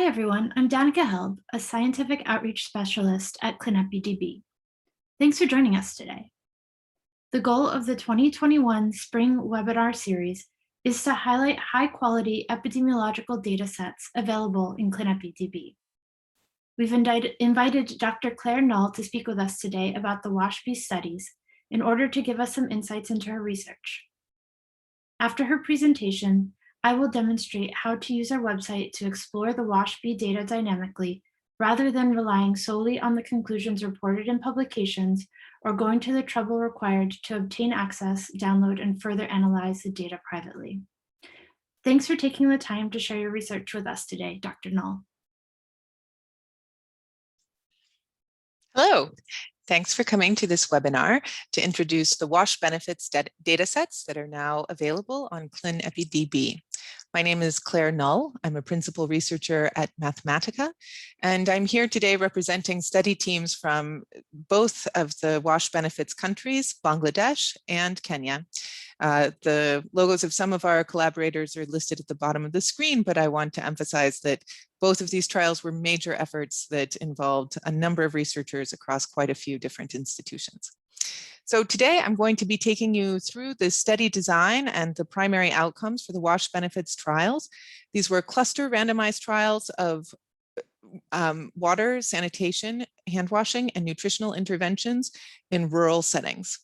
Hi everyone, I'm Danica Helb, a scientific outreach specialist at ClinEpiDB. Thanks for joining us today. The goal of the 2021 Spring Webinar Series is to highlight high-quality epidemiological data sets available in ClinEpiDB. We've invited Dr. Clair Null to speak with us today about the WASH-B studies in order to give us some insights into her research. After her presentation, I will demonstrate how to use our website to explore the WASH-B data dynamically, rather than relying solely on the conclusions reported in publications or going to the trouble required to obtain access, download, and further analyze the data privately. Thanks for taking the time to share your research with us today, Dr. Null. Hello. Thanks for coming to this webinar to introduce the WASH benefits datasets that are now available on ClinEpiDB. My name is Clair Null. I'm a principal researcher at Mathematica, and I'm here today representing study teams from both of the WASH benefits countries, Bangladesh and Kenya. The logos of some of our collaborators are listed at the bottom of the screen, but I want to emphasize that both of these trials were major efforts that involved a number of researchers across quite a few different institutions. So today I'm going to be taking you through the study design and the primary outcomes for the WASH benefits trials. These were cluster randomized trials of water, sanitation, hand washing, and nutritional interventions in rural settings.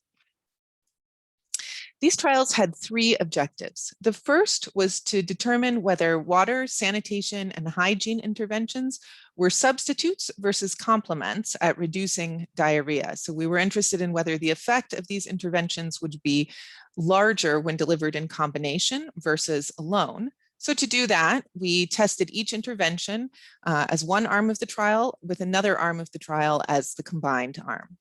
These trials had three objectives. The first was to determine whether water, sanitation, and hygiene interventions were substitutes versus complements at reducing diarrhea. So we were interested in whether the effect of these interventions would be larger when delivered in combination versus alone. So to do that, we tested each intervention as one arm of the trial with another arm of the trial as the combined arm.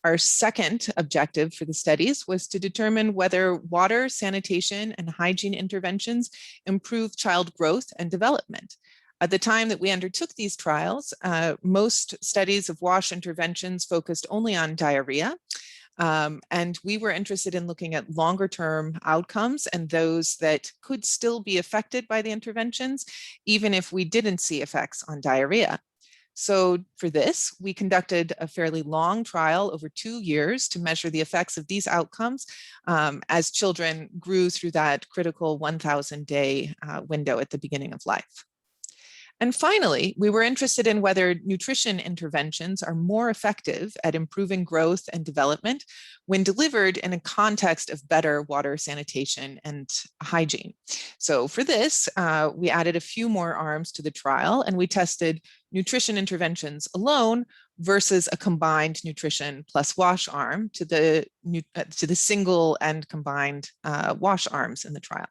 Our second objective for the studies was to determine whether water, sanitation, and hygiene interventions improve child growth and development. At the time that we undertook these trials, most studies of WASH interventions focused only on diarrhea, and we were interested in looking at longer-term outcomes and those that could still be affected by the interventions, even if we didn't see effects on diarrhea. So for this, we conducted a fairly long trial over 2 years to measure the effects of these outcomes as children grew through that critical 1,000-day window at the beginning of life. And finally, we were interested in whether nutrition interventions are more effective at improving growth and development when delivered in a context of better water, sanitation, and hygiene. So for this, we added a few more arms to the trial, and we tested nutrition interventions alone versus a combined nutrition plus WASH arm to the single and combined WASH arms in the trial.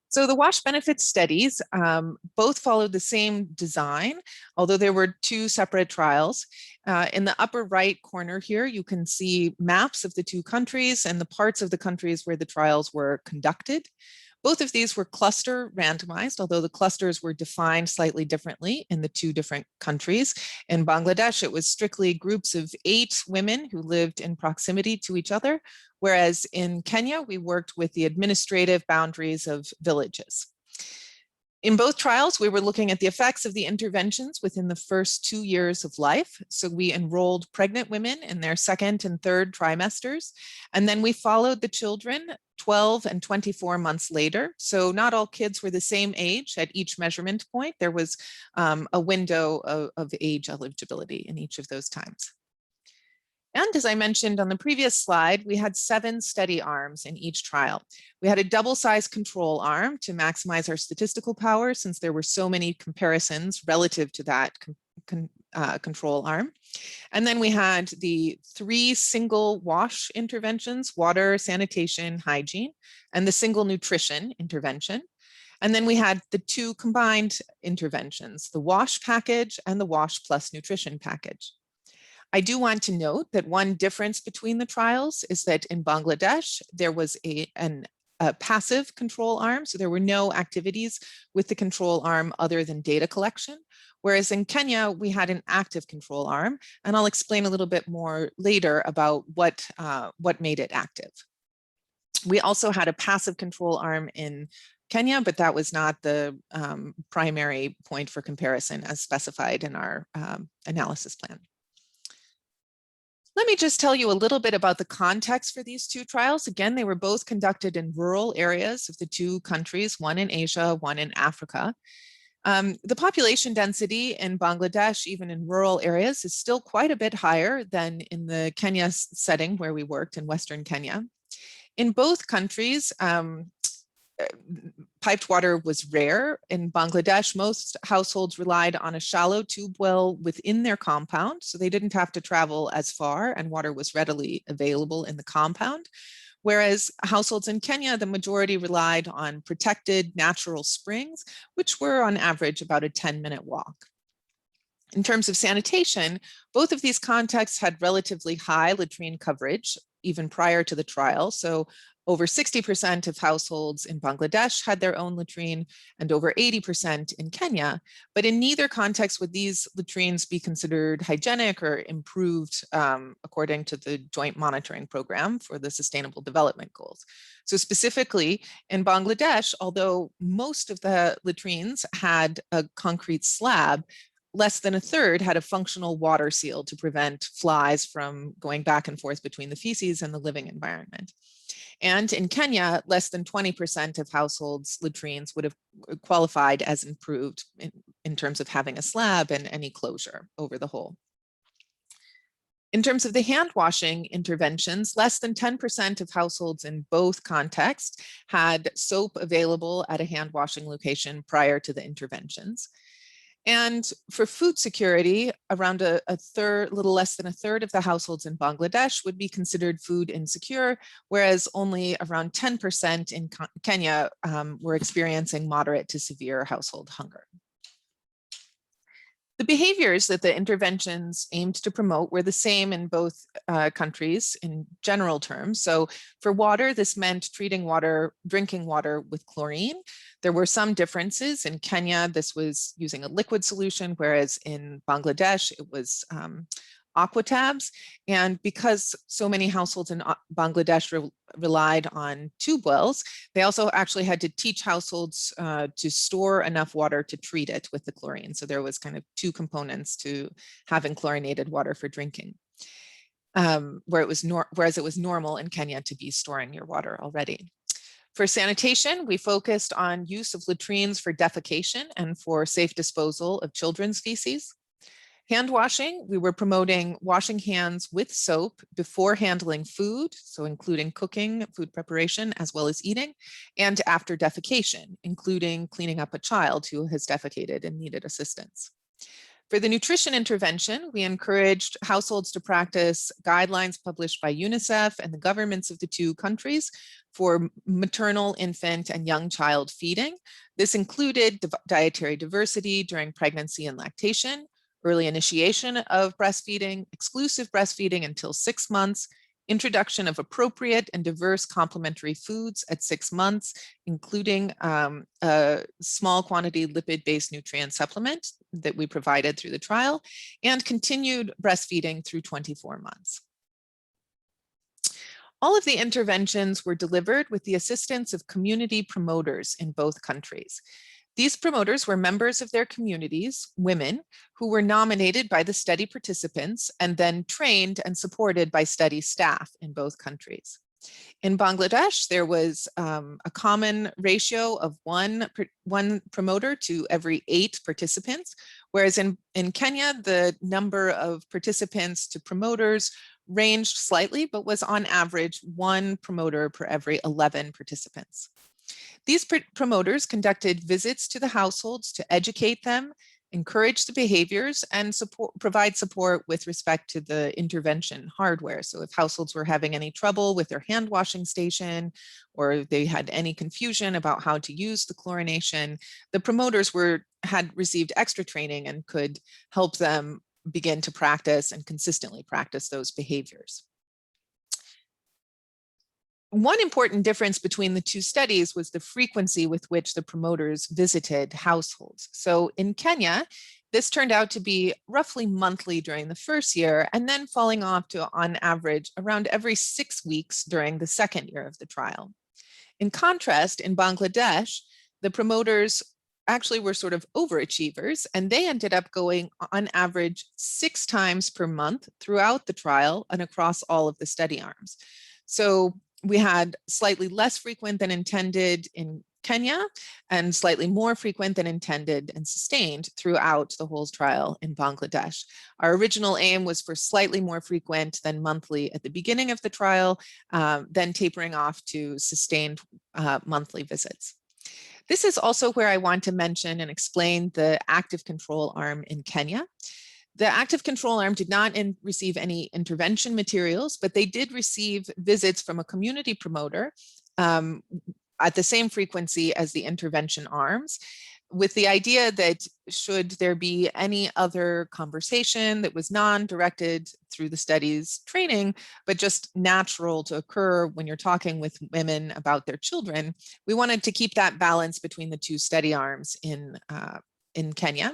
So the WASH benefits studies both followed the same design, although there were two separate trials. In the upper right corner here, you can see maps of the two countries and the parts of the countries where the trials were conducted. Both of these were cluster randomized, although the clusters were defined slightly differently in the two different countries. In Bangladesh, it was strictly groups of 8 women who lived in proximity to each other, whereas in Kenya, we worked with the administrative boundaries of villages. In both trials, we were looking at the effects of the interventions within the first 2 years of life. So we enrolled pregnant women in their second and third trimesters, and then we followed the children 12 and 24 months later. So not all kids were the same age at each measurement point. There was a window of age eligibility in each of those times. And as I mentioned on the previous slide, we had 7 study arms in each trial. We had a double-sized control arm to maximize our statistical power since there were so many comparisons relative to that control arm. And then we had the 3 single WASH interventions, water, sanitation, hygiene, and the single nutrition intervention. And then we had the 2 combined interventions, the WASH package and the WASH plus nutrition package. I do want to note that one difference between the trials is that in Bangladesh, there was a passive control arm, so there were no activities with the control arm other than data collection, whereas in Kenya, we had an active control arm, and I'll explain a little bit more later about what made it active. We also had a passive control arm in Kenya, but that was not the primary point for comparison as specified in our analysis plan. Let me just tell you a little bit about the context for these two trials. Again, they were both conducted in rural areas of the two countries, one in Asia, one in Africa. The population density in Bangladesh, even in rural areas, is still quite a bit higher than in the Kenya setting where we worked in Western Kenya. In both countries, piped water was rare. In Bangladesh, most households relied on a shallow tube well within their compound, so they didn't have to travel as far, and water was readily available in the compound. Whereas households in Kenya, the majority relied on protected natural springs, which were on average about a 10-minute walk. In terms of sanitation, both of these contexts had relatively high latrine coverage, even prior to the trial. So over 60% of households in Bangladesh had their own latrine and over 80% in Kenya. But in neither context would these latrines be considered hygienic or improved according to the Joint Monitoring Program for the Sustainable Development Goals. So specifically in Bangladesh, although most of the latrines had a concrete slab, less than a third had a functional water seal to prevent flies from going back and forth between the feces and the living environment. And in Kenya, less than 20% of households' latrines would have qualified as improved in terms of having a slab and any closure over the hole. In terms of the hand washing interventions, less than 10% of households in both contexts had soap available at a hand washing location prior to the interventions. And for food security, around a little less than a third of the households in Bangladesh would be considered food insecure, whereas only around 10% in Kenya were experiencing moderate to severe household hunger. The behaviors that the interventions aimed to promote were the same in both countries in general terms. So for water, this meant treating drinking water with chlorine. There were some differences. In Kenya, this was using a liquid solution, whereas in Bangladesh, it was aquatabs. And because so many households in Bangladesh relied on tube wells, they also actually had to teach households to store enough water to treat it with the chlorine. So there was kind of two components to having chlorinated water for drinking, whereas it was normal in Kenya to be storing your water already. For sanitation, we focused on use of latrines for defecation and for safe disposal of children's feces. Hand washing, we were promoting washing hands with soap before handling food, so including cooking, food preparation, as well as eating, and after defecation, including cleaning up a child who has defecated and needed assistance. For the nutrition intervention, we encouraged households to practice guidelines published by UNICEF and the governments of the two countries for maternal, infant, and young child feeding. This included dietary diversity during pregnancy and lactation, early initiation of breastfeeding, exclusive breastfeeding until 6 months, introduction of appropriate and diverse complementary foods at 6 months, including a small quantity lipid-based nutrient supplement that we provided through the trial, and continued breastfeeding through 24 months. All of the interventions were delivered with the assistance of community promoters in both countries. These promoters were members of their communities, women, who were nominated by the study participants and then trained and supported by study staff in both countries. In Bangladesh, there was a common ratio of one promoter to every 8 participants, whereas in Kenya, the number of participants to promoters ranged slightly, but was on average 1 promoter per every 11 participants. These promoters conducted visits to the households to educate them, encourage the behaviors, and provide support with respect to the intervention hardware. So if households were having any trouble with their hand washing station, or they had any confusion about how to use the chlorination, the promoters had received extra training and could help them begin to practice and consistently practice those behaviors. One important difference between the two studies was the frequency with which the promoters visited households. So in Kenya, this turned out to be roughly monthly during the first year, and then falling off to, on average, around every 6 weeks during the second year of the trial. In contrast, in Bangladesh, the promoters actually were sort of overachievers, and they ended up going on average 6 times per month throughout the trial and across all of the study arms. So we had slightly less frequent than intended in Kenya and slightly more frequent than intended and sustained throughout the whole trial in Bangladesh. Our original aim was for slightly more frequent than monthly at the beginning of the trial, then tapering off to sustained monthly visits. This is also where I want to mention and explain the active control arm in Kenya. The active control arm did not receive any intervention materials, but they did receive visits from a community promoter at the same frequency as the intervention arms, with the idea that should there be any other conversation that was non-directed through the study's training, but just natural to occur when you're talking with women about their children, we wanted to keep that balance between the two study arms in Kenya.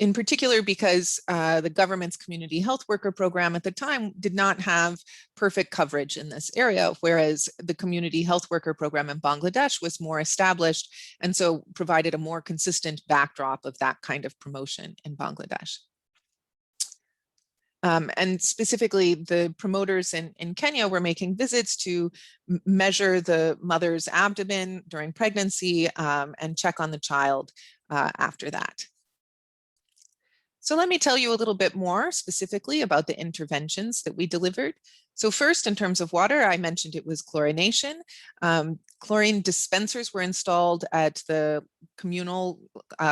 In particular, because the government's community health worker program at the time did not have perfect coverage in this area, whereas the community health worker program in Bangladesh was more established and so provided a more consistent backdrop of that kind of promotion in Bangladesh. And specifically, the promoters in Kenya were making visits to measure the mother's abdomen during pregnancy and check on the child after that. So let me tell you a little bit more specifically about the interventions that we delivered. So first, in terms of water, I mentioned it was chlorination. Chlorine dispensers were installed at the communal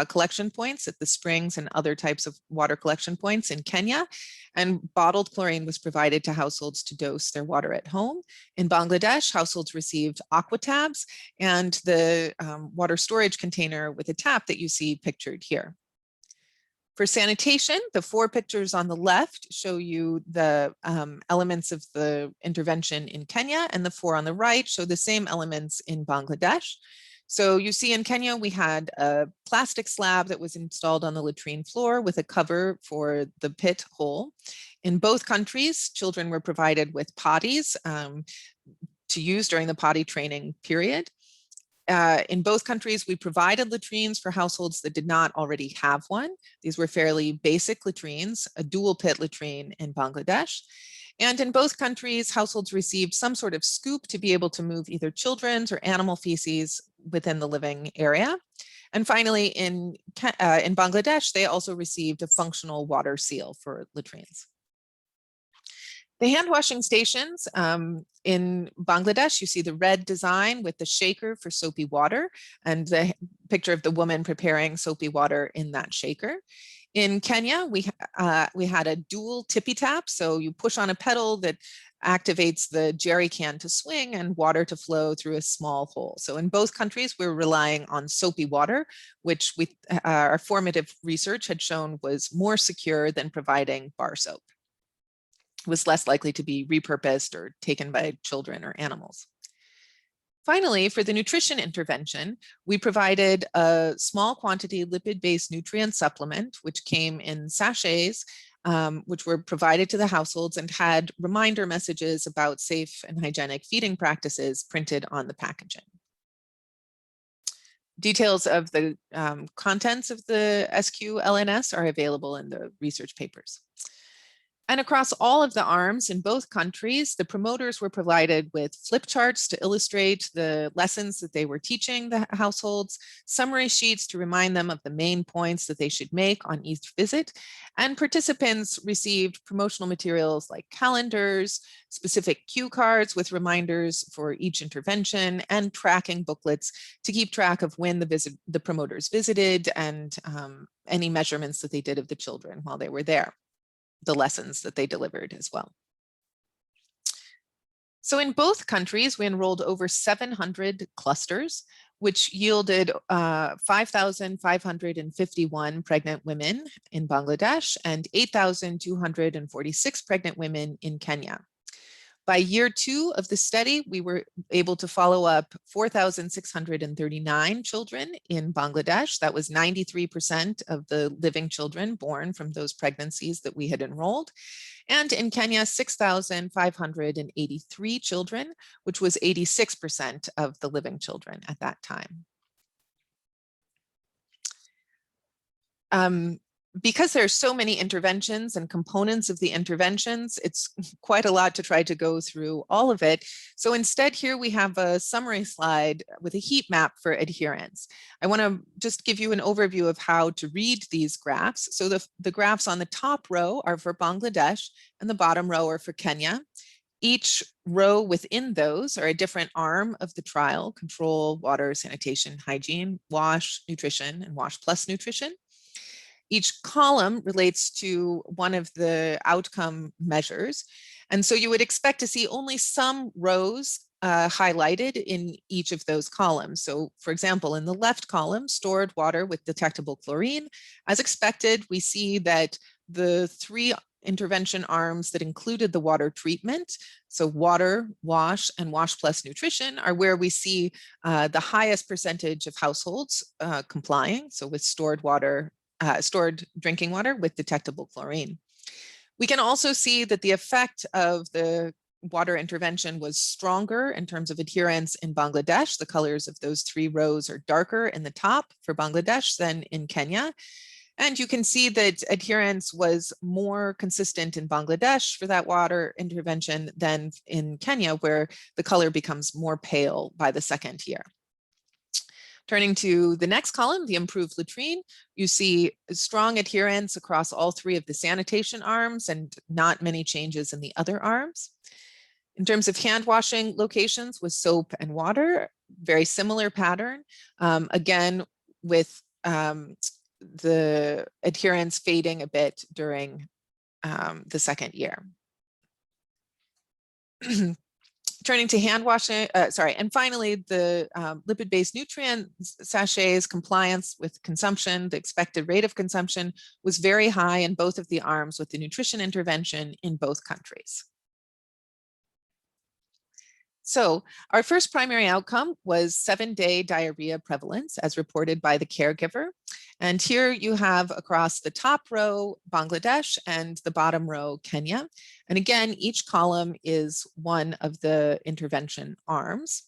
collection points at the springs and other types of water collection points in Kenya. And bottled chlorine was provided to households to dose their water at home. In Bangladesh, households received aqua tabs and the water storage container with a tap that you see pictured here. For sanitation, the 4 pictures on the left show you the elements of the intervention in Kenya, and the 4 on the right show the same elements in Bangladesh. So you see in Kenya, we had a plastic slab that was installed on the latrine floor with a cover for the pit hole. In both countries, children were provided with potties to use during the potty training period. In both countries, we provided latrines for households that did not already have one. These were fairly basic latrines, a dual pit latrine in Bangladesh. And in both countries, households received some sort of scoop to be able to move either children's or animal feces within the living area. And finally, in Bangladesh, they also received a functional water seal for latrines. The hand washing stations in Bangladesh, you see the red design with the shaker for soapy water and the picture of the woman preparing soapy water in that shaker. In Kenya, we had a dual tippy tap. So you push on a pedal that activates the jerry can to swing and water to flow through a small hole. So in both countries, we're relying on soapy water, which our formative research had shown was more secure than providing bar soap. Was less likely to be repurposed or taken by children or animals. Finally, for the nutrition intervention, we provided a small quantity lipid-based nutrient supplement, which came in sachets, which were provided to the households and had reminder messages about safe and hygienic feeding practices printed on the packaging. Details of the contents of the SQ-LNS are available in the research papers. And across all of the arms in both countries, the promoters were provided with flip charts to illustrate the lessons that they were teaching the households, summary sheets to remind them of the main points that they should make on each visit, and participants received promotional materials like calendars, specific cue cards with reminders for each intervention, and tracking booklets to keep track of when the promoters visited and any measurements that they did of the children while they were there. The lessons that they delivered as well. So in both countries, we enrolled over 700 clusters, which yielded 5,551 pregnant women in Bangladesh and 8,246 pregnant women in Kenya. By year 2 of the study, we were able to follow up 4,639 children in Bangladesh. That was 93% of the living children born from those pregnancies that we had enrolled. And in Kenya, 6,583 children, which was 86% of the living children at that time. because there are so many interventions and components of the interventions, it's quite a lot to try to go through all of it. So instead here we have a summary slide with a heat map for adherence. I want to just give you an overview of how to read these graphs. So the graphs on the top row are for Bangladesh and the bottom row are for Kenya. Each row within those are a different arm of the trial: control, water, sanitation, hygiene, wash, nutrition, and wash plus nutrition. Each column relates to one of the outcome measures. And so you would expect to see only some rows highlighted in each of those columns. So for example, in the left column, stored water with detectable chlorine, as expected, we see that the three intervention arms that included the water treatment, so water, wash, and wash plus nutrition, are where we see the highest percentage of households complying, so with stored water, stored drinking water with detectable chlorine. We can also see that the effect of the water intervention was stronger in terms of adherence in Bangladesh. The colors of those three rows are darker in the top for Bangladesh than in Kenya. And you can see that adherence was more consistent in Bangladesh for that water intervention than in Kenya, where the color becomes more pale by the second year. Turning to the next column, the improved latrine, you see strong adherence across all three of the sanitation arms and not many changes in the other arms. In terms of hand washing locations with soap and water, very similar pattern, again, with the adherence fading a bit during the second year. Turning to hand washing, and finally, the lipid-based nutrient sachets compliance with consumption, the expected rate of consumption was very high in both of the arms with the nutrition intervention in both countries. So our first primary outcome was 7-day diarrhea prevalence as reported by the caregiver. And here you have across the top row, Bangladesh, and the bottom row, Kenya. And again, each column is one of the intervention arms.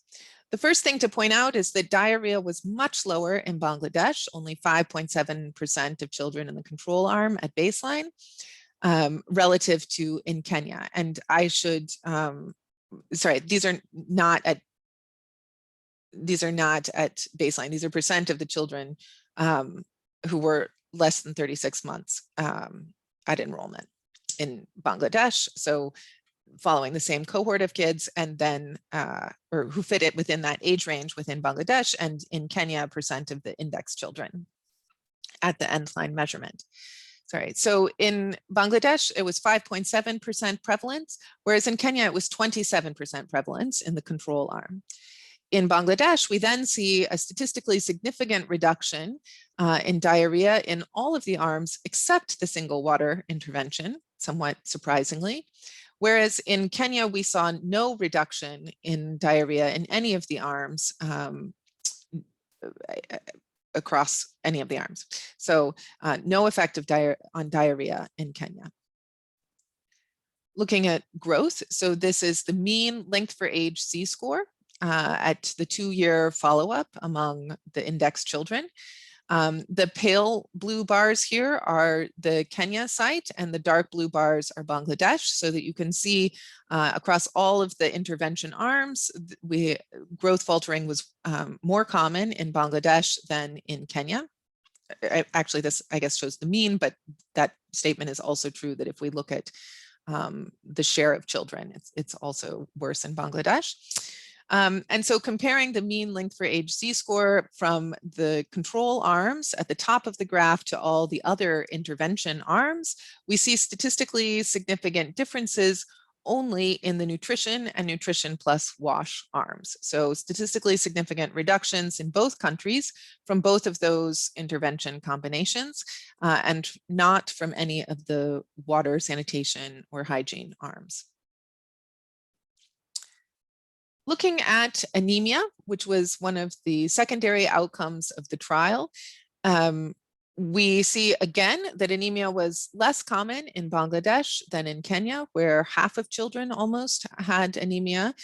The first thing to point out is that diarrhea was much lower in Bangladesh, only 5.7% of children in the control arm at baseline, relative to in Kenya. And I should, these are not at baseline. These are percent of the children who were less than 36 months at enrollment in Bangladesh. So following the same cohort of kids, and then, or who fit it within that age range within Bangladesh, and in Kenya, percent of the index children at the end line measurement. So in Bangladesh, it was 5.7% prevalence, whereas in Kenya, it was 27% prevalence in the control arm. In Bangladesh, we then see a statistically significant reduction in diarrhea in all of the arms except the single water intervention, somewhat surprisingly. Whereas in Kenya, we saw no reduction in diarrhea in any of the arms across any of the arms. So no effect of on diarrhea in Kenya. Looking at growth, so this is the mean length for age Z-score at the 2-year follow-up among the index children. The pale blue bars here are the Kenya site, and the dark blue bars are Bangladesh, so that you can see across all of the intervention arms, growth faltering was more common in Bangladesh than in Kenya. Actually, this, I guess, shows the mean, but that statement is also true that if we look at the share of children, it's also worse in Bangladesh. And so comparing the mean length for age Z-score from the control arms at the top of the graph to all the other intervention arms, we see statistically significant differences only in the nutrition and nutrition plus wash arms. So statistically significant reductions in both countries from both of those intervention combinations, and not from any of the water, sanitation, or hygiene arms. Looking at anemia, which was one of the secondary outcomes of the trial, We see again that anemia was less common in Bangladesh than in Kenya, where half of children almost had anemia,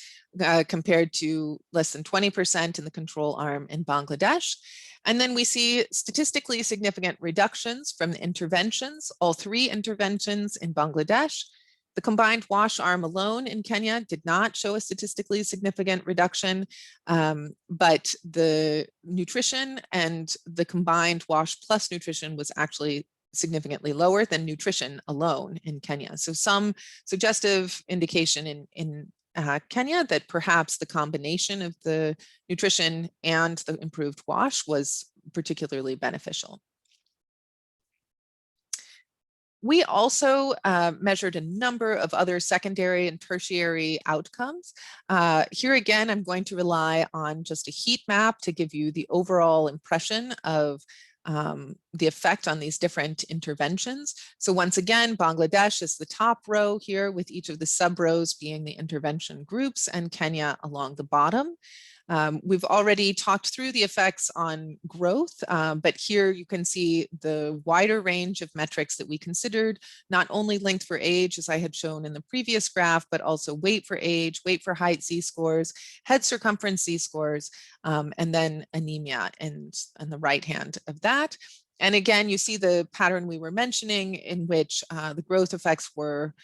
compared to less than 20% in the control arm in Bangladesh. And then we see statistically significant reductions from the interventions, all 3 interventions in Bangladesh. The combined wash arm alone in Kenya did not show a statistically significant reduction, but the nutrition and the combined wash plus nutrition was actually significantly lower than nutrition alone in Kenya. So some suggestive indication in Kenya that perhaps the combination of the nutrition and the improved wash was particularly beneficial. We also measured a number of other secondary and tertiary outcomes. Here again, I'm going to rely on just a heat map to give you the overall impression of the effect on these different interventions. So once again, Bangladesh is the top row here, with each of the sub rows being the intervention groups, and Kenya along the bottom. We've already talked through the effects on growth, but here you can see the wider range of metrics that we considered, not only length for age, as I had shown in the previous graph, but also weight for age, weight for height Z-scores, head circumference Z-scores, and then anemia and on the right hand of that. And again, you see the pattern we were mentioning, in which the growth effects were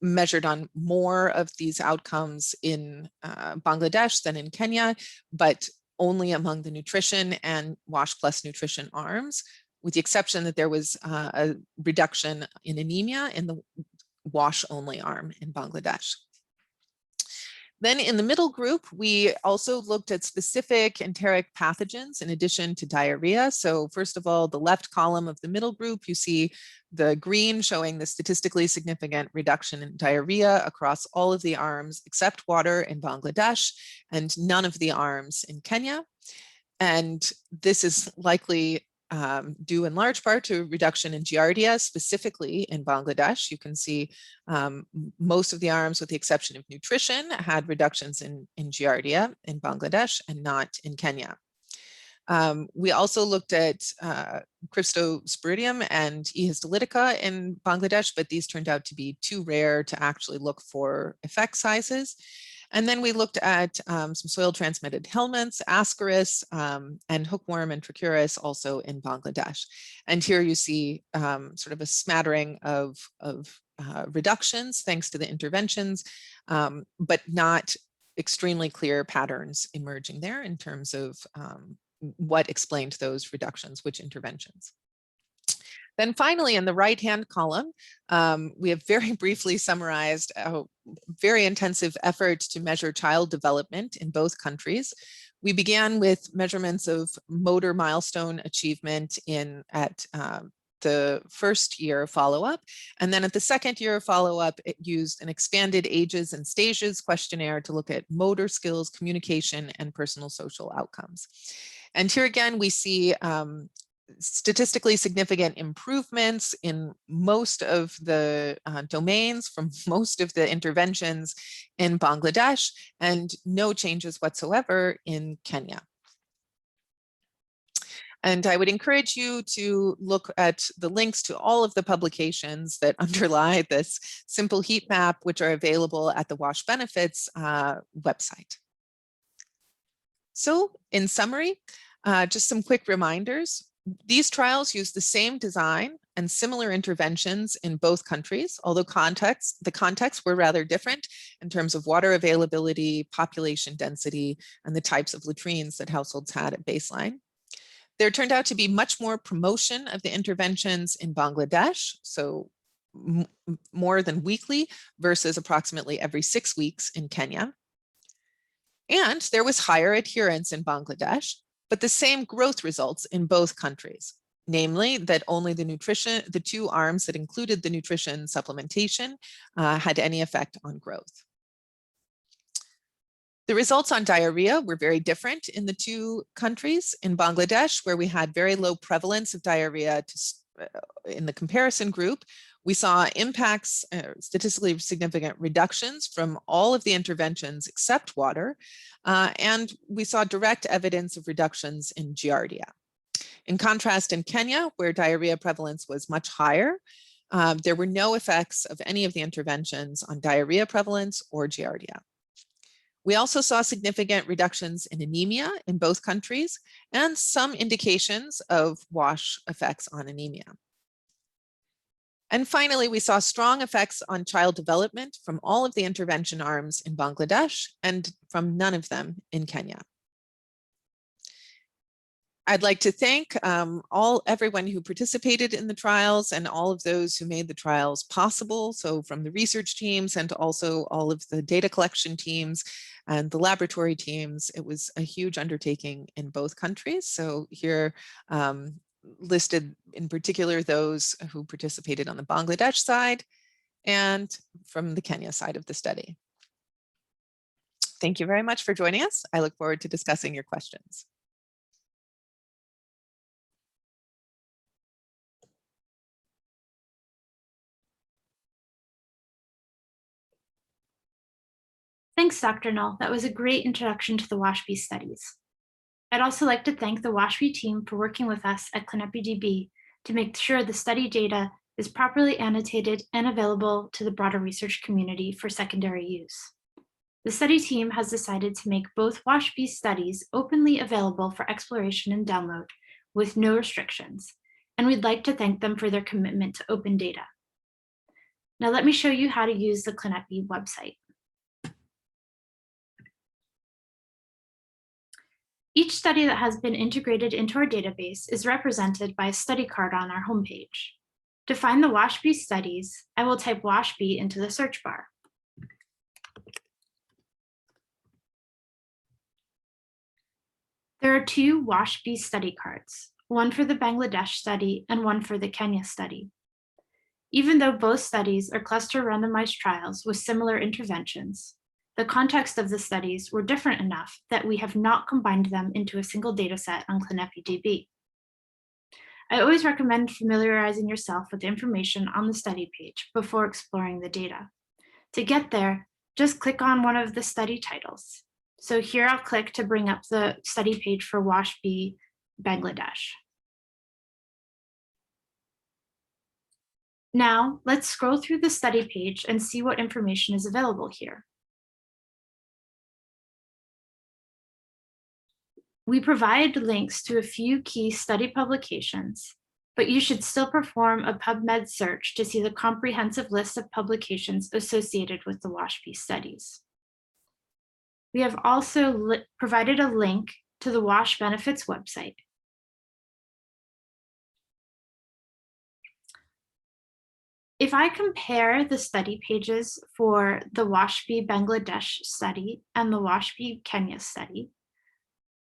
measured on more of these outcomes in Bangladesh than in Kenya, but only among the nutrition and wash plus nutrition arms, with the exception that there was a reduction in anemia in the wash only arm in Bangladesh. Then in the middle group, we also looked at specific enteric pathogens in addition to diarrhea. So first of all, the left column of the middle group, you see the green showing the statistically significant reduction in diarrhea across all of the arms except water in Bangladesh, and none of the arms in Kenya. And this is likely due in large part to reduction in giardia, specifically in Bangladesh. You can see most of the arms, with the exception of nutrition, had reductions in giardia in Bangladesh and not in Kenya. We also looked at Cryptosporidium and E. histolytica in Bangladesh, but these turned out to be too rare to actually look for effect sizes. And then we looked at some soil transmitted helminths, ascaris, and hookworm and trichuris also in Bangladesh. And here you see sort of a smattering of reductions thanks to the interventions, but not extremely clear patterns emerging there in terms of what explained those reductions, which interventions. Then finally, in the right-hand column, we have very briefly summarized a very intensive effort to measure child development in both countries. We began with measurements of motor milestone achievement at the first year of follow-up. And then at the second year of follow-up, it used an expanded ages and stages questionnaire to look at motor skills, communication, and personal social outcomes. And here again, we see statistically significant improvements in most of the domains from most of the interventions in Bangladesh, and no changes whatsoever in Kenya. And I would encourage you to look at the links to all of the publications that underlie this simple heat map, which are available at the WASH Benefits website. So in summary, just some quick reminders. These trials use the same design and similar interventions in both countries, although the contexts were rather different in terms of water availability, population density, and the types of latrines that households had at baseline. There turned out to be much more promotion of the interventions in Bangladesh, so more than weekly versus approximately every 6 weeks in Kenya. And there was higher adherence in Bangladesh, but the same growth results in both countries, namely that only the 2 arms that included the nutrition supplementation had any effect on growth. The results on diarrhea were very different in the 2 countries. In Bangladesh, where we had very low prevalence of diarrhea in the comparison group, we saw impacts, statistically significant reductions from all of the interventions except water, and we saw direct evidence of reductions in giardia. In contrast, in Kenya, where diarrhea prevalence was much higher, there were no effects of any of the interventions on diarrhea prevalence or giardia. We also saw significant reductions in anemia in both countries and some indications of WASH effects on anemia. And finally, we saw strong effects on child development from all of the intervention arms in Bangladesh and from none of them in Kenya. I'd like to thank everyone who participated in the trials and all of those who made the trials possible. So from the research teams and also all of the data collection teams and the laboratory teams, it was a huge undertaking in both countries. So here listed in particular those who participated on the Bangladesh side and from the Kenya side of the study. Thank you very much for joining us. I look forward to discussing your questions. Thanks, Dr. Null. That was a great introduction to the WASH-B studies. I'd also like to thank the WASH-B team for working with us at ClinEpiDB to make sure the study data is properly annotated and available to the broader research community for secondary use. The study team has decided to make both WASH-B studies openly available for exploration and download with no restrictions, and we'd like to thank them for their commitment to open data. Now let me show you how to use the ClinEpi website. Each study that has been integrated into our database is represented by a study card on our homepage. To find the WASH-B studies, I will type WASH-B into the search bar. There are two WASH-B study cards, one for the Bangladesh study and one for the Kenya study. Even though both studies are cluster randomized trials with similar interventions, the context of the studies were different enough that we have not combined them into a single dataset on ClinEpiDB. I always recommend familiarizing yourself with the information on the study page before exploring the data. To get there, just click on one of the study titles. So here I'll click to bring up the study page for WASH-B Bangladesh. Now let's scroll through the study page and see what information is available here. We provide links to a few key study publications, but you should still perform a PubMed search to see the comprehensive list of publications associated with the WASH-B studies. We have also provided a link to the WASH benefits website. If I compare the study pages for the WASH-B Bangladesh study and the WASH-B Kenya study,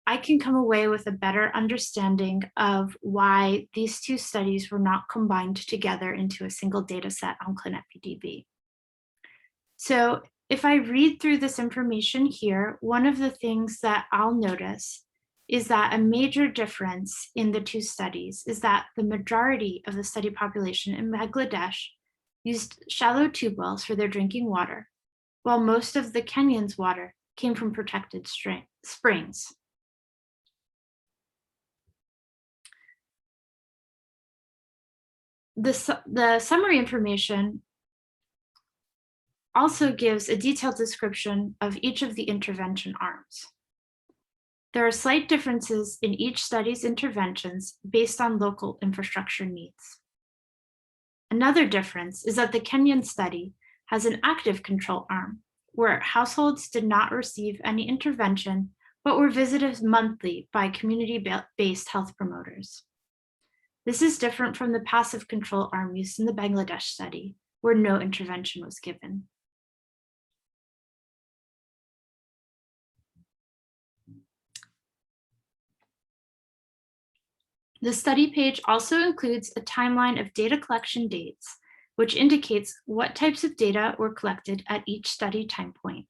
I can come away with a better understanding of why these two studies were not combined together into a single data set on ClinEpiDB. So if I read through this information here, one of the things that I'll notice is that a major difference in the two studies is that the majority of the study population in Bangladesh used shallow tube wells for their drinking water, while most of the Kenyans' water came from protected springs. The summary information also gives a detailed description of each of the intervention arms. There are slight differences in each study's interventions based on local infrastructure needs. Another difference is that the Kenyan study has an active control arm, where households did not receive any intervention, but were visited monthly by community-based health promoters. This is different from the passive control arm used in the Bangladesh study, where no intervention was given. The study page also includes a timeline of data collection dates, which indicates what types of data were collected at each study time point.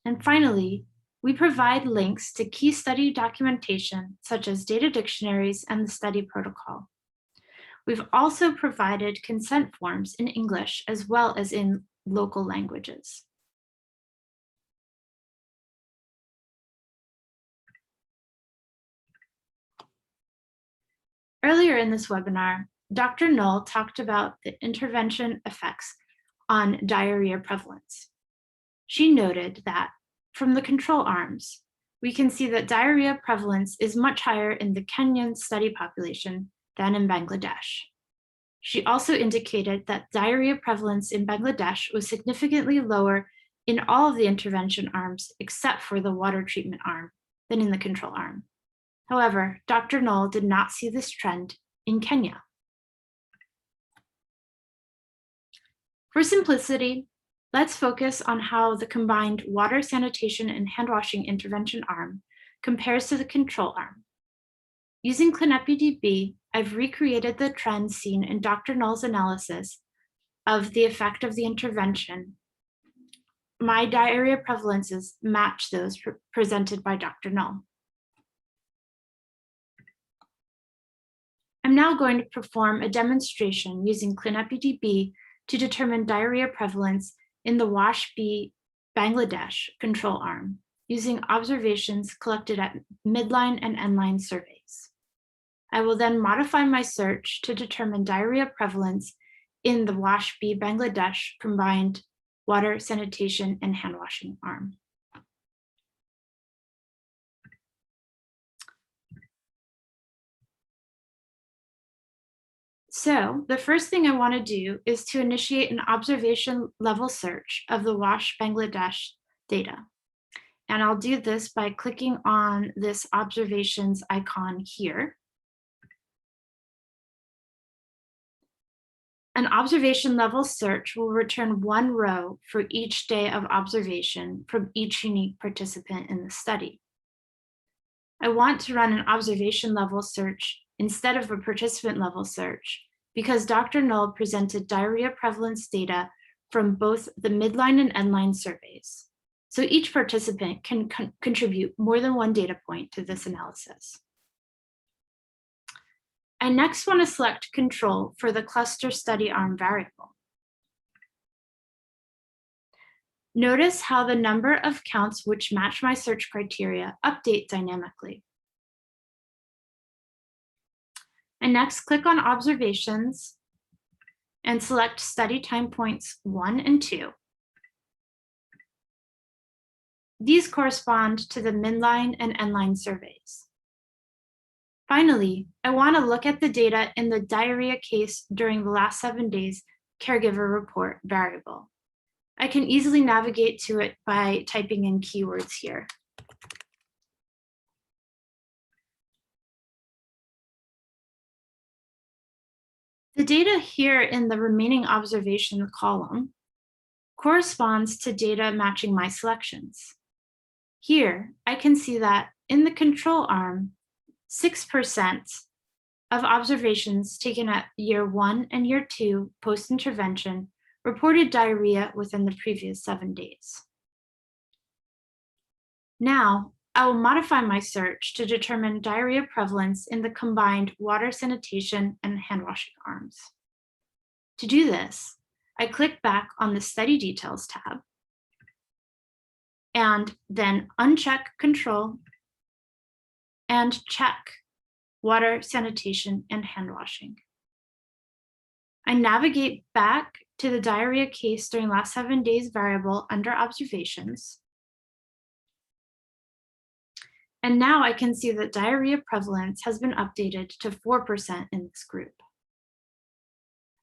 And finally, we provide links to key study documentation, such as data dictionaries and the study protocol. We've also provided consent forms in English as well as in local languages. Earlier in this webinar, Dr. Null talked about the intervention effects on diarrhea prevalence. She noted that from the control arms, we can see that diarrhea prevalence is much higher in the Kenyan study population than in Bangladesh. She also indicated that diarrhea prevalence in Bangladesh was significantly lower in all of the intervention arms except for the water treatment arm than in the control arm. However, Dr. Null did not see this trend in Kenya. For simplicity, let's focus on how the combined water, sanitation, and hand washing intervention arm compares to the control arm. Using ClinEpiDB, I've recreated the trends seen in Dr. Null's analysis of the effect of the intervention. My diarrhea prevalences match those presented by Dr. Null. I'm now going to perform a demonstration using ClinEpiDB to determine diarrhea prevalence in the WASH-B Bangladesh control arm using observations collected at midline and endline surveys. I will then modify my search to determine diarrhea prevalence in the WASH-B Bangladesh combined water, sanitation, and hand washing arm. So the first thing I want to do is to initiate an observation level search of the WASH Bangladesh data. And I'll do this by clicking on this observations icon here. An observation level search will return one row for each day of observation from each unique participant in the study. I want to run an observation level search instead of a participant level search because Dr. Null presented diarrhea prevalence data from both the midline and endline surveys. So each participant can contribute more than one data point to this analysis. I next want to select control for the cluster study arm variable. Notice how the number of counts which match my search criteria update dynamically. I next click on observations and select study time points 1 and 2. These correspond to the midline and endline surveys. Finally, I want to look at the data in the diarrhea case during the last 7 days caregiver report variable. I can easily navigate to it by typing in keywords here. The data here in the remaining observation column corresponds to data matching my selections. Here, I can see that in the control arm, 6% of observations taken at year 1 and year 2 post-intervention reported diarrhea within the previous 7 days. Now, I will modify my search to determine diarrhea prevalence in the combined water, sanitation, and hand washing arms. To do this, I click back on the Study Details tab and then uncheck Control and check water, sanitation, and hand washing. I navigate back to the diarrhea case during last 7 days variable under observations. And now I can see that diarrhea prevalence has been updated to 4% in this group.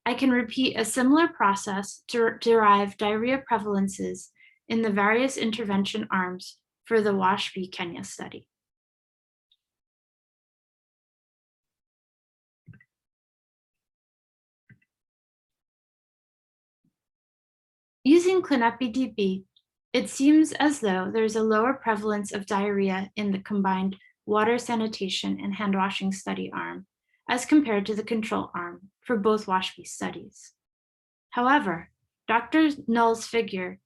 I can repeat a similar process to derive diarrhea prevalences in the various intervention arms for the WASH-B Kenya study. Using ClinEpiDB, it seems as though there's a lower prevalence of diarrhea in the combined water, sanitation, and hand washing study arm as compared to the control arm for both WASH-B studies. However, from Dr. Null's figure,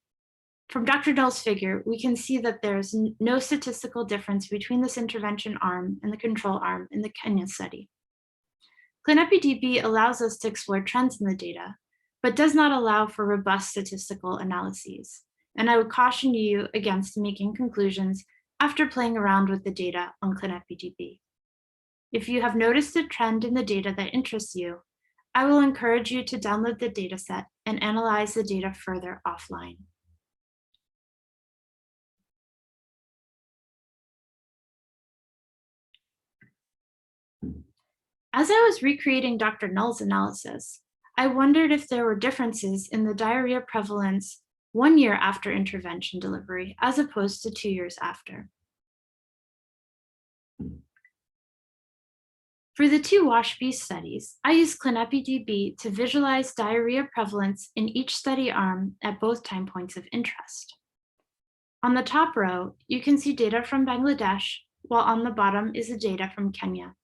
we can see that there's no statistical difference between this intervention arm and the control arm in the Kenya study. ClinEpiDB allows us to explore trends in the data, but does not allow for robust statistical analyses. And I would caution you against making conclusions after playing around with the data on ClinEpiDB. If you have noticed a trend in the data that interests you, I will encourage you to download the dataset and analyze the data further offline. As I was recreating Dr. Null's analysis, I wondered if there were differences in the diarrhea prevalence 1 year after intervention delivery as opposed to 2 years after. For the two WASH-B studies, I used ClinEpiDB to visualize diarrhea prevalence in each study arm at both time points of interest. On the top row, you can see data from Bangladesh, while on the bottom is the data from Kenya.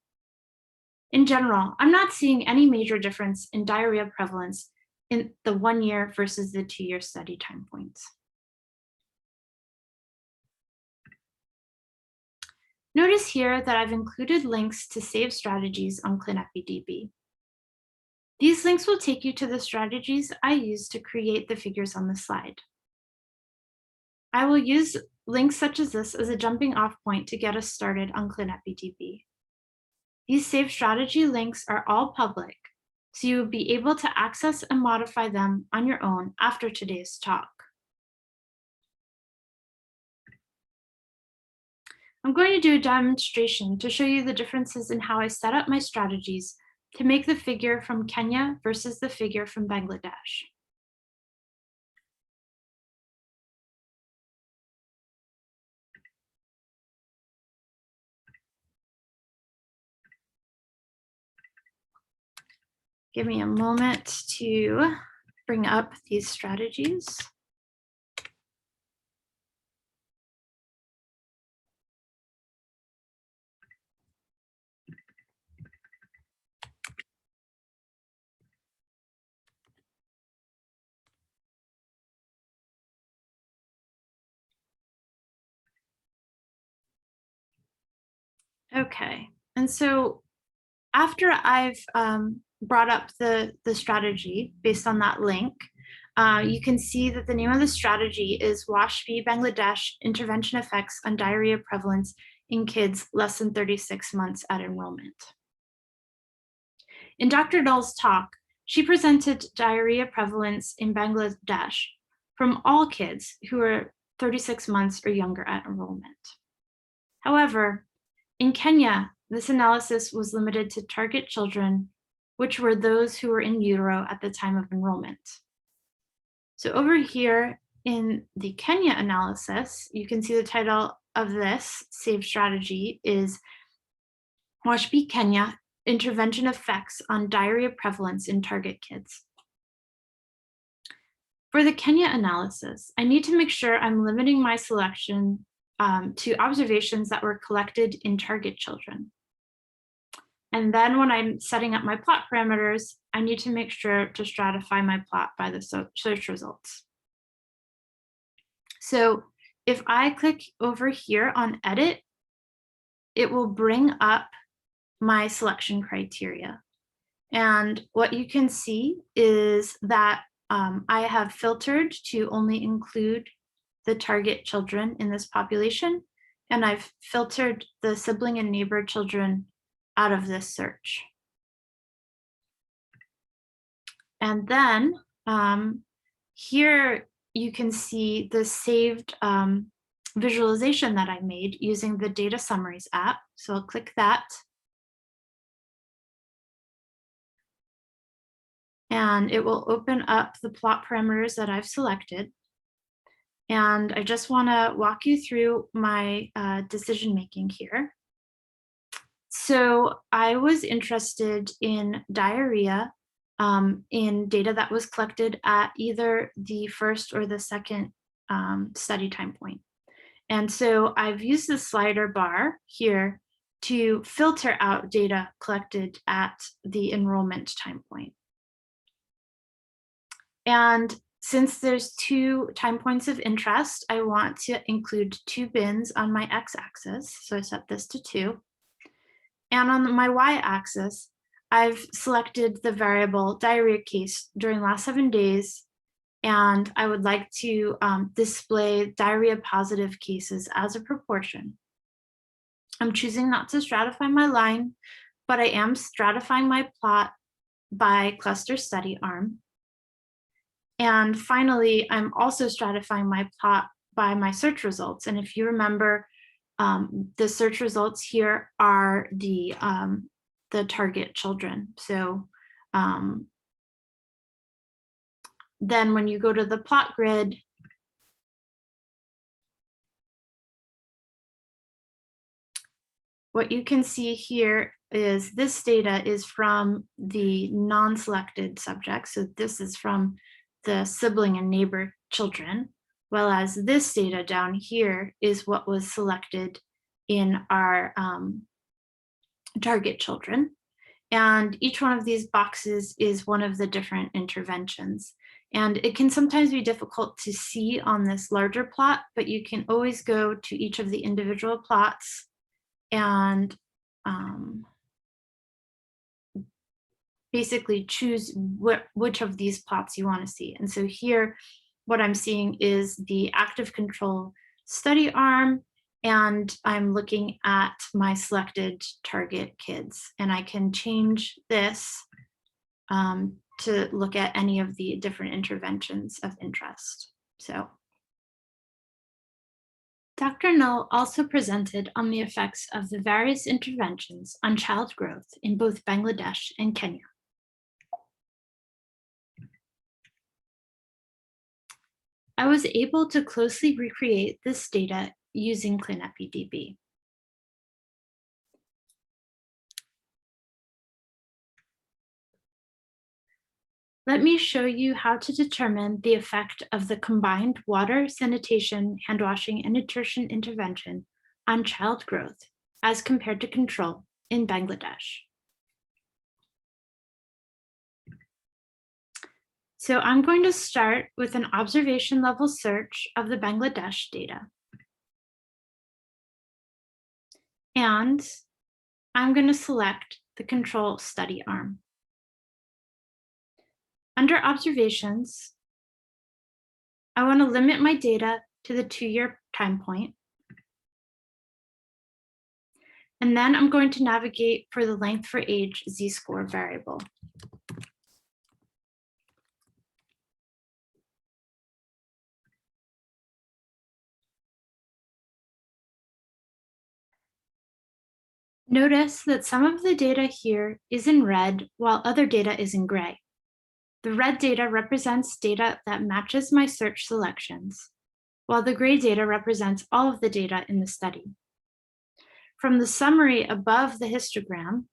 In general, I'm not seeing any major difference in diarrhea prevalence in the 1 year versus the 2 year study time points. Notice here that I've included links to save strategies on ClinEpiDB. These links will take you to the strategies I used to create the figures on the slide. I will use links such as this as a jumping off point to get us started on ClinEpiDB. These saved strategy links are all public, so you will be able to access and modify them on your own after today's talk. I'm going to do a demonstration to show you the differences in how I set up my strategies to make the figure from Kenya versus the figure from Bangladesh. Give me a moment to bring up these strategies. Okay, and so after I've brought up the strategy based on that link, you can see that the name of the strategy is WASH-B Bangladesh Intervention Effects on Diarrhea Prevalence in Kids Less than 36 months at enrollment. In Dr. Null's talk, she presented diarrhea prevalence in Bangladesh from all kids who are 36 months or younger at enrollment. However, in Kenya, this analysis was limited to target children, which were those who were in utero at the time of enrollment. So over here in the Kenya analysis, you can see the title of this saved strategy is WASH-B Kenya, Intervention Effects on Diarrhea Prevalence in Target Kids. For the Kenya analysis, I need to make sure I'm limiting my selection to observations that were collected in target children. And then when I'm setting up my plot parameters, I need to make sure to stratify my plot by the search results. So if I click over here on edit, it will bring up my selection criteria. And what you can see is that I have filtered to only include the target children in this population, and I've filtered the sibling and neighbor children out of this search. And then here you can see the saved visualization that I made using the Data Summaries app. So I'll click that. And it will open up the plot parameters that I've selected. And I just want to walk you through my decision making here. So I was interested in diarrhea in data that was collected at either the first or the second study time point. And so I've used the slider bar here to filter out data collected at the enrollment time point. And since there's 2 time points of interest, I want to include 2 bins on my x-axis. So I set this to 2. And on my y-axis, I've selected the variable diarrhea case during the last 7 days. And I would like to display diarrhea positive cases as a proportion. I'm choosing not to stratify my line, but I am stratifying my plot by cluster study arm. And finally, I'm also stratifying my plot by my search results. And if you remember, the search results here are the target children. So then when you go to the plot grid, what you can see here is this data is from the non-selected subjects. So this is from the sibling and neighbor children, whereas this data down here is what was selected in our target children. And each one of these boxes is one of the different interventions. And it can sometimes be difficult to see on this larger plot, but you can always go to each of the individual plots and basically choose which of these plots you want to see. And so here, what I'm seeing is the active control study arm, and I'm looking at my selected target kids. And I can change this to look at any of the different interventions of interest. So Dr. Null also presented on the effects of the various interventions on child growth in both Bangladesh and Kenya. I was able to closely recreate this data using ClinEpiDB. Let me show you how to determine the effect of the combined water, sanitation, hand washing, and nutrition intervention on child growth as compared to control in Bangladesh. So I'm going to start with an observation level search of the Bangladesh data. And I'm going to select the control study arm. Under observations, I want to limit my data to the 2-year time point. And then I'm going to navigate for the length for age z-score variable. Notice that some of the data here is in red while other data is in gray. The red data represents data that matches my search selections, while the gray data represents all of the data in the study. From the summary above the histogram,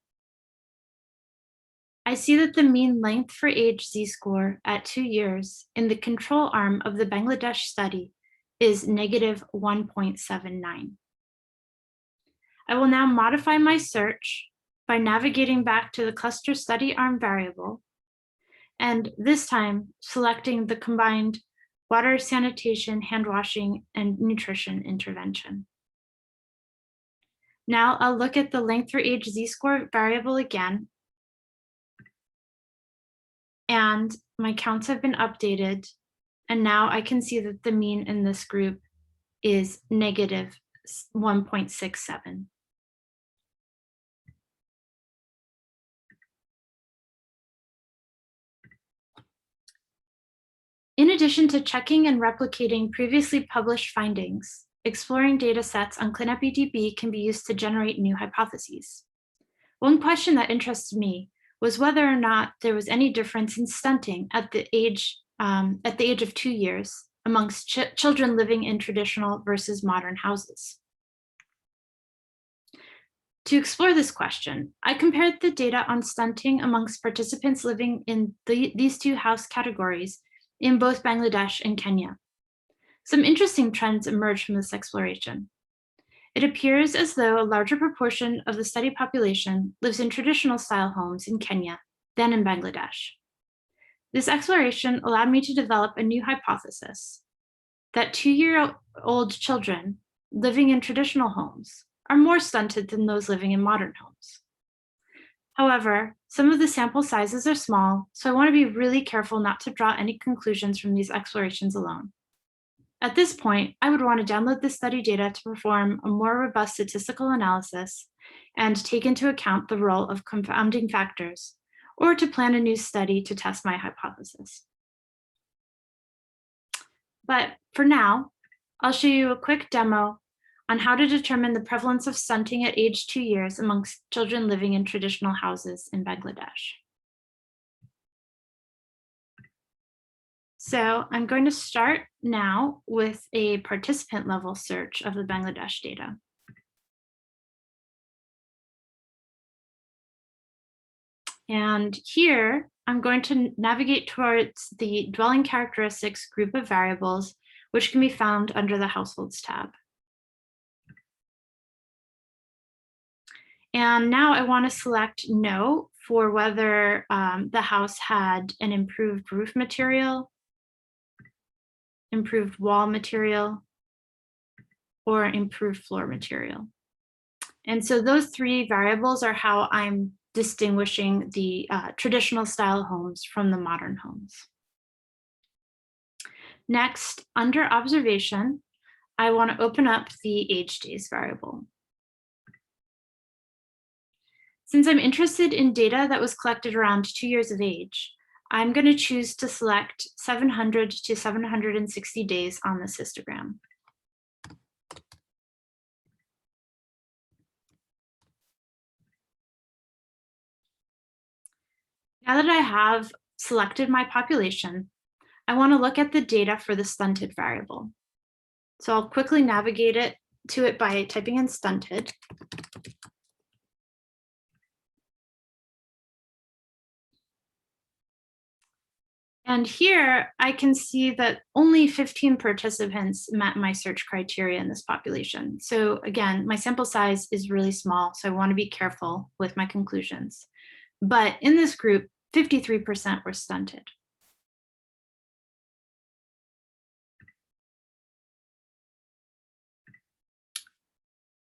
I see that the mean length for age z-score at 2 years in the control arm of the Bangladesh study is negative 1.79. I will now modify my search by navigating back to the cluster study arm variable, and this time selecting the combined water, sanitation, hand washing, and nutrition intervention. Now I'll look at the length for age z-score variable again, and my counts have been updated, and now I can see that the mean in this group is negative 1.67. In addition to checking and replicating previously published findings, exploring data sets on ClinEpiDB can be used to generate new hypotheses. One question that interested me was whether or not there was any difference in stunting at the age of 2 years amongst children living in traditional versus modern houses. To explore this question, I compared the data on stunting amongst participants living in these two house categories in both Bangladesh and Kenya. Some interesting trends emerged from this exploration. It appears as though a larger proportion of the study population lives in traditional style homes in Kenya than in Bangladesh. This exploration allowed me to develop a new hypothesis that 2-year-old children living in traditional homes are more stunted than those living in modern homes. However, some of the sample sizes are small, so I want to be really careful not to draw any conclusions from these explorations alone. At this point, I would want to download the study data to perform a more robust statistical analysis and take into account the role of confounding factors, or to plan a new study to test my hypothesis. But for now, I'll show you a quick demo on how to determine the prevalence of stunting at age 2 years amongst children living in traditional houses in Bangladesh. So I'm going to start now with a participant level search of the Bangladesh data. And here, I'm going to navigate towards the dwelling characteristics group of variables, which can be found under the Households tab. And now I want to select No for whether the house had an improved roof material, improved wall material, or improved floor material. And so those three variables are how I'm distinguishing the traditional style homes from the modern homes. Next, under observation, I want to open up the age days variable. Since I'm interested in data that was collected around 2 years of age, I'm going to choose to select 700 to 760 days on this histogram. Now that I have selected my population, I want to look at the data for the stunted variable. So I'll quickly navigate to it by typing in stunted. And here I can see that only 15 participants met my search criteria in this population. So again, my sample size is really small, so I want to be careful with my conclusions. But in this group, 53% were stunted.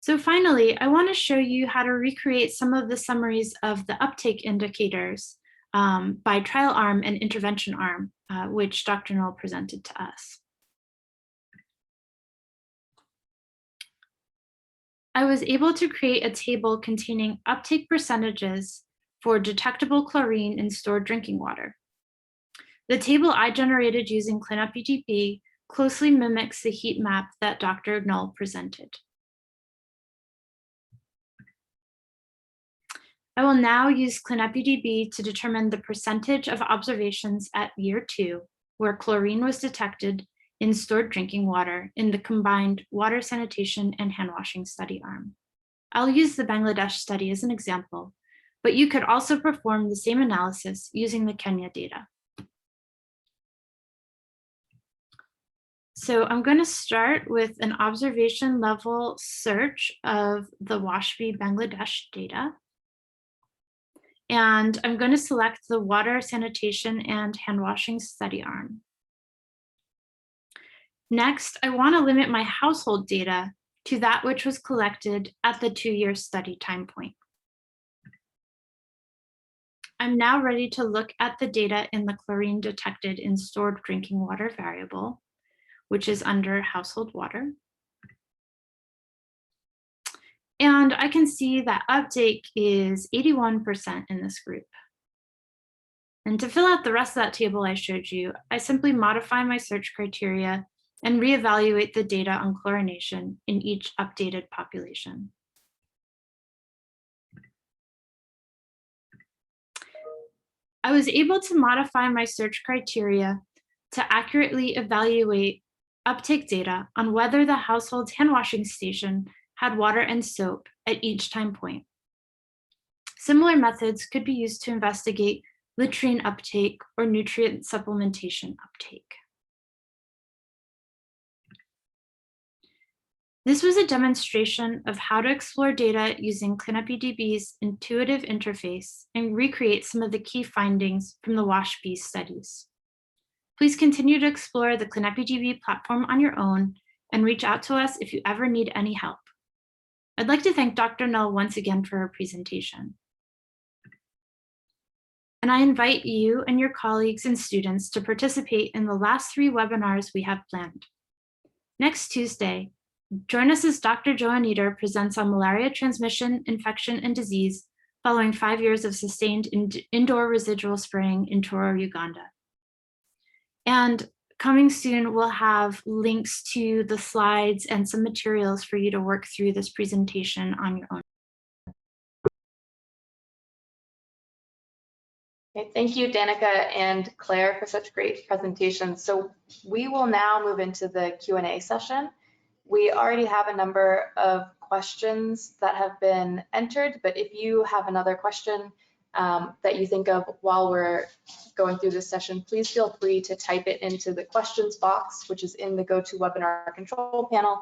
So finally, I want to show you how to recreate some of the summaries of the uptake indicators by trial arm and intervention arm, which Dr. Null presented to us. I was able to create a table containing uptake percentages for detectable chlorine in stored drinking water. The table I generated using ClinEpiDB closely mimics the heat map that Dr. Null presented. I will now use ClinEpiDB to determine the percentage of observations at year 2 where chlorine was detected in stored drinking water in the combined water sanitation and hand washing study arm. I'll use the Bangladesh study as an example, but you could also perform the same analysis using the Kenya data. So I'm going to start with an observation level search of the WASHB Bangladesh data. And I'm going to select the water sanitation and hand washing study arm. Next, I want to limit my household data to that which was collected at the 2-year study time point. I'm now ready to look at the data in the chlorine detected in stored drinking water variable, which is under household water. And I can see that uptake is 81% in this group. And to fill out the rest of that table I showed you, I simply modify my search criteria and reevaluate the data on chlorination in each updated population. I was able to modify my search criteria to accurately evaluate uptake data on whether the household's hand washing station had water and soap at each time point. Similar methods could be used to investigate latrine uptake or nutrient supplementation uptake. This was a demonstration of how to explore data using ClinEpiDB's intuitive interface and recreate some of the key findings from the WASHB studies. Please continue to explore the ClinEpiDB platform on your own and reach out to us if you ever need any help. I'd like to thank Dr. Null once again for her presentation. And I invite you and your colleagues and students to participate in the last 3 webinars we have planned. Next Tuesday, join us as Dr. Joanne Eder presents on malaria transmission, infection, and disease following 5 years of sustained indoor residual spraying in Toro, Uganda. And coming soon, we'll have links to the slides and some materials for you to work through this presentation on your own. Okay, thank you, Danica and Claire, for such great presentations. So we will now move into the Q&A session. We already have a number of questions that have been entered, but if you have another question that you think of while we're going through this session, please feel free to type it into the questions box, which is in the GoToWebinar control panel,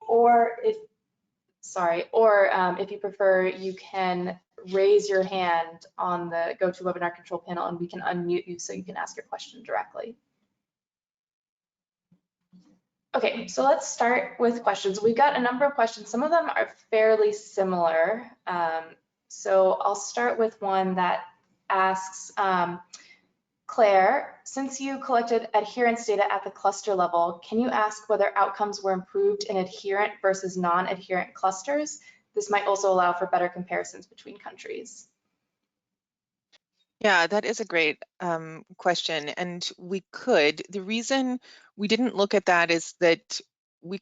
or if you prefer, you can raise your hand on the GoToWebinar control panel and we can unmute you so you can ask your question directly. Okay, so let's start with questions. We've got a number of questions. Some of them are fairly similar. So I'll start with one that asks, Claire, since you collected adherence data at the cluster level, can you ask whether outcomes were improved in adherent versus non-adherent clusters? This might also allow for better comparisons between countries. Yeah, that is a great question, and we could. The reason we didn't look at that is that we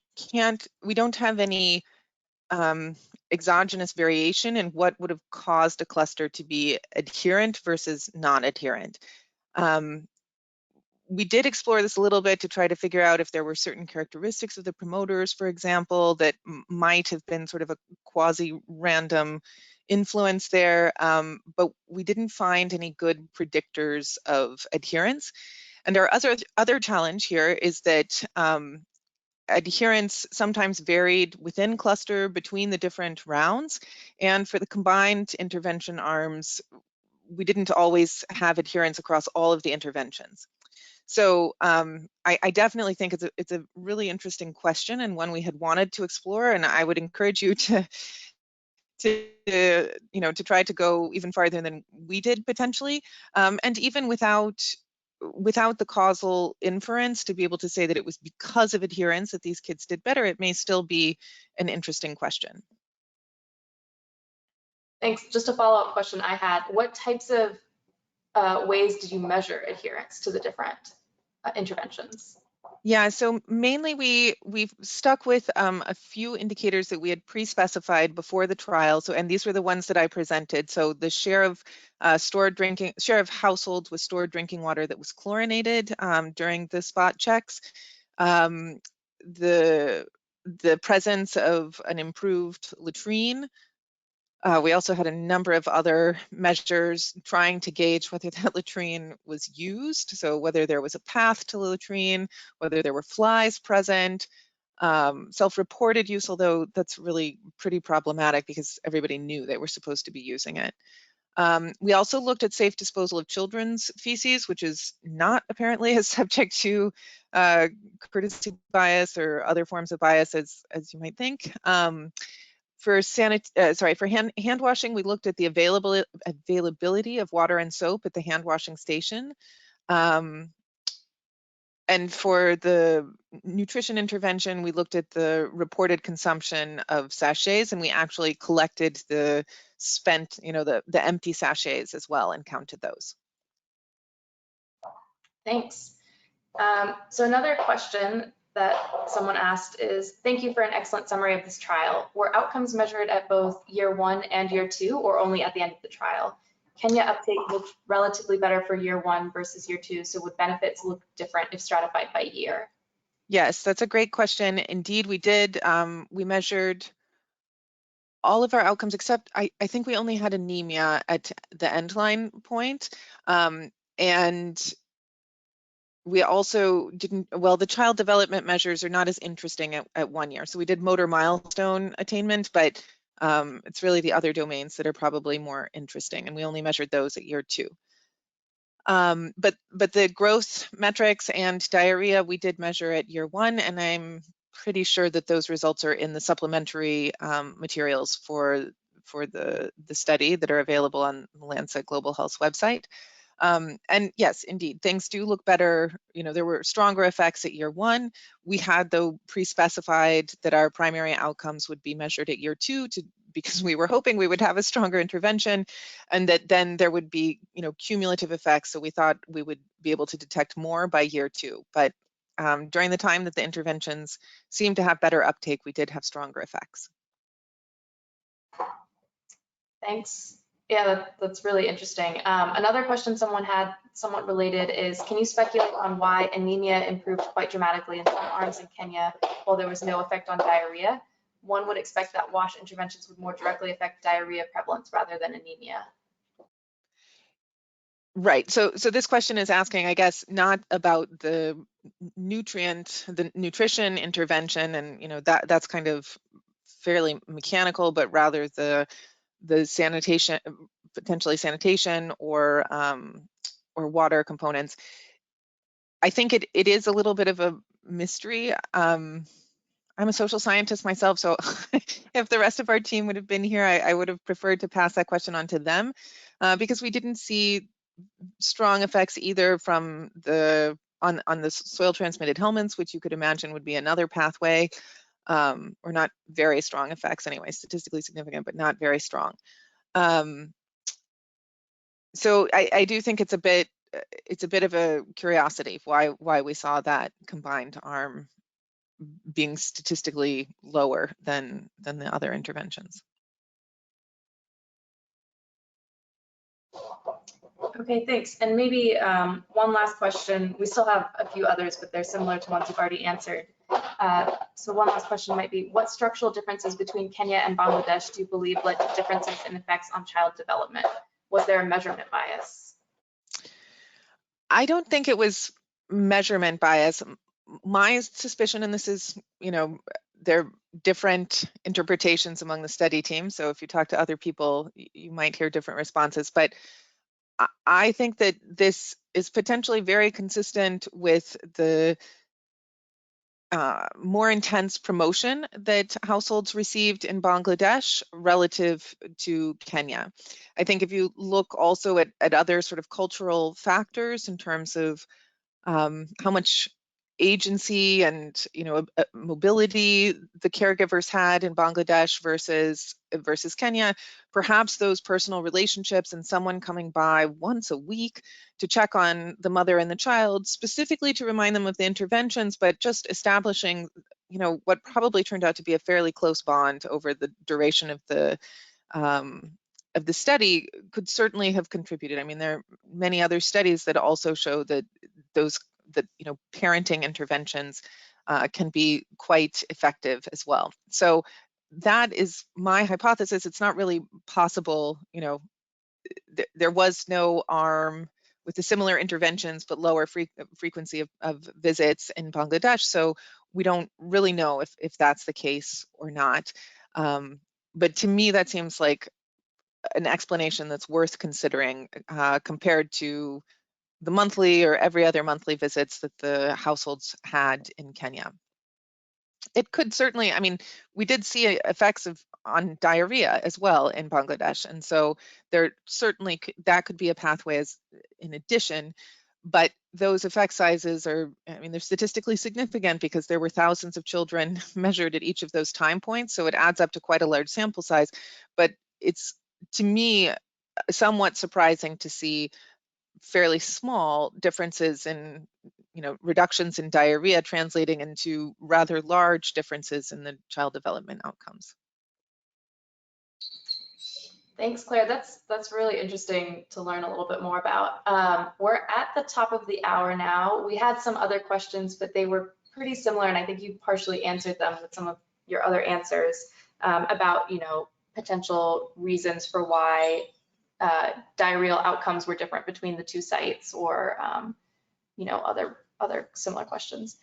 don't have any exogenous variation in what would have caused a cluster to be adherent versus non-adherent. We did explore this a little bit to try to figure out if there were certain characteristics of the promoters, for example, that might have been sort of a quasi-random influence there, but we didn't find any good predictors of adherence. And our other challenge here is that adherence sometimes varied within cluster between the different rounds, and for the combined intervention arms, we didn't always have adherence across all of the interventions. So I definitely think it's a really interesting question and one we had wanted to explore, and I would encourage you to try to go even farther than we did potentially, and even without the causal inference to be able to say that it was because of adherence that these kids did better, it may still be an interesting question. Thanks. Just a follow-up question I had. What types of ways did you measure adherence to the different interventions? Yeah, so mainly we've stuck with a few indicators that we had pre-specified before the trial. So, and these were the ones that I presented. So the share of households with stored drinking water that was chlorinated during the spot checks, the presence of an improved latrine. We also had a number of other measures trying to gauge whether that latrine was used, so whether there was a path to the latrine, whether there were flies present, self-reported use, although that's really pretty problematic because everybody knew they were supposed to be using it. We also looked at safe disposal of children's feces, which is not apparently as subject to courtesy bias or other forms of bias as you might think. For hand washing, we looked at the availability of water and soap at the hand washing station. And for the nutrition intervention, we looked at the reported consumption of sachets, and we actually collected the spent, the empty sachets as well and counted those. Thanks. So another question that someone asked is, thank you for an excellent summary of this trial. Were outcomes measured at both year 1 and year 2 or only at the end of the trial? Kenya uptake looked relatively better for year 1 versus year 2, so would benefits look different if stratified by year? Yes, that's a great question. Indeed, we did. We measured all of our outcomes except I think we only had anemia at the end line point. And we also didn't, well, the child development measures are not as interesting at 1 year. So we did motor milestone attainment, but it's really the other domains that are probably more interesting. And we only measured those at year 2. But the growth metrics and diarrhea we did measure at year 1, and I'm pretty sure that those results are in the supplementary materials for the study that are available on the Lancet Global Health website. And yes, indeed, things do look better. You know, there were stronger effects at year 1. We had, though, pre-specified that our primary outcomes would be measured at year 2 because we were hoping we would have a stronger intervention, and that then there would be, you know, cumulative effects. So we thought we would be able to detect more by year 2. But during the time that the interventions seemed to have better uptake, we did have stronger effects. Thanks. Yeah, that's really interesting. Another question someone had, somewhat related, is can you speculate on why anemia improved quite dramatically in some arms in Kenya while there was no effect on diarrhea? One would expect that WASH interventions would more directly affect diarrhea prevalence rather than anemia. Right. So this question is asking, I guess, not about the nutrition intervention, and you know that's kind of fairly mechanical, but rather the sanitation, potentially sanitation or water components. I think it is a little bit of a mystery. I'm a social scientist myself, so if the rest of our team would have been here, I would have preferred to pass that question on to them, because we didn't see strong effects either from the on the soil transmitted helminths, which you could imagine would be another pathway, or not very strong effects anyway, statistically significant, but not very strong. So I do think it's a bit of a curiosity why we saw that combined arm being statistically lower than the other interventions. Okay, thanks. And maybe one last question. We still have a few others, but they're similar to ones you've already answered. So one last question might be, what structural differences between Kenya and Bangladesh do you believe led to differences in effects on child development? Was there a measurement bias? I don't think it was measurement bias. My suspicion, and this is, you know, there are different interpretations among the study team, so if you talk to other people, you might hear different responses, but I think that this is potentially very consistent with the more intense promotion that households received in Bangladesh relative to Kenya. I think if you look also at other sort of cultural factors in terms of how much agency and, you know, mobility the caregivers had in Bangladesh versus Kenya, perhaps those personal relationships and someone coming by once a week to check on the mother and the child, specifically to remind them of the interventions, but just establishing, you know, what probably turned out to be a fairly close bond over the duration of the study could certainly have contributed. I mean, there are many other studies that also show that you know, parenting interventions can be quite effective as well. So that is my hypothesis. It's not really possible, you know, there was no arm with the similar interventions but lower frequency of visits in Bangladesh. So we don't really know if that's the case or not. But to me, that seems like an explanation that's worth considering compared to the monthly or every other monthly visits that the households had in Kenya. It could certainly, I mean, we did see effects on diarrhea as well in Bangladesh, and so there certainly that could be a pathway as in addition, but those effect sizes are, I mean, they're statistically significant because there were thousands of children measured at each of those time points, so it adds up to quite a large sample size. But it's, to me, somewhat surprising to see fairly small differences in, you know, reductions in diarrhea translating into rather large differences in the child development outcomes. Thanks, Claire. That's really interesting to learn a little bit more about. We're at the top of the hour now. We had some other questions, but they were pretty similar, and I think you partially answered them with some of your other answers about, you know, potential reasons for why diarrheal outcomes were different between the two sites, or you know, other similar questions.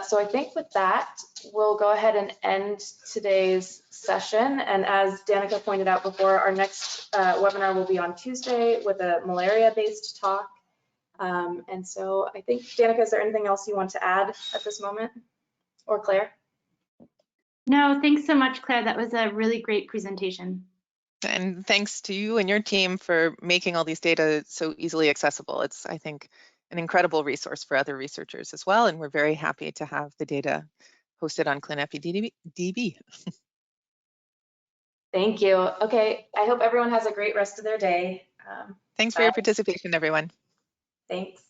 So I think with that, we'll go ahead and end today's session. And as Danica pointed out before, our next webinar will be on Tuesday with a malaria-based talk. And so I think, Danica, is there anything else you want to add at this moment? Or Claire? No, thanks so much, Claire. That was a really great presentation. And thanks to you and your team for making all these data so easily accessible. It's, I think, an incredible resource for other researchers as well. And we're very happy to have the data hosted on ClinEpiDB. Thank you. Okay, I hope everyone has a great rest of their day. Thanks for your participation, everyone. Thanks.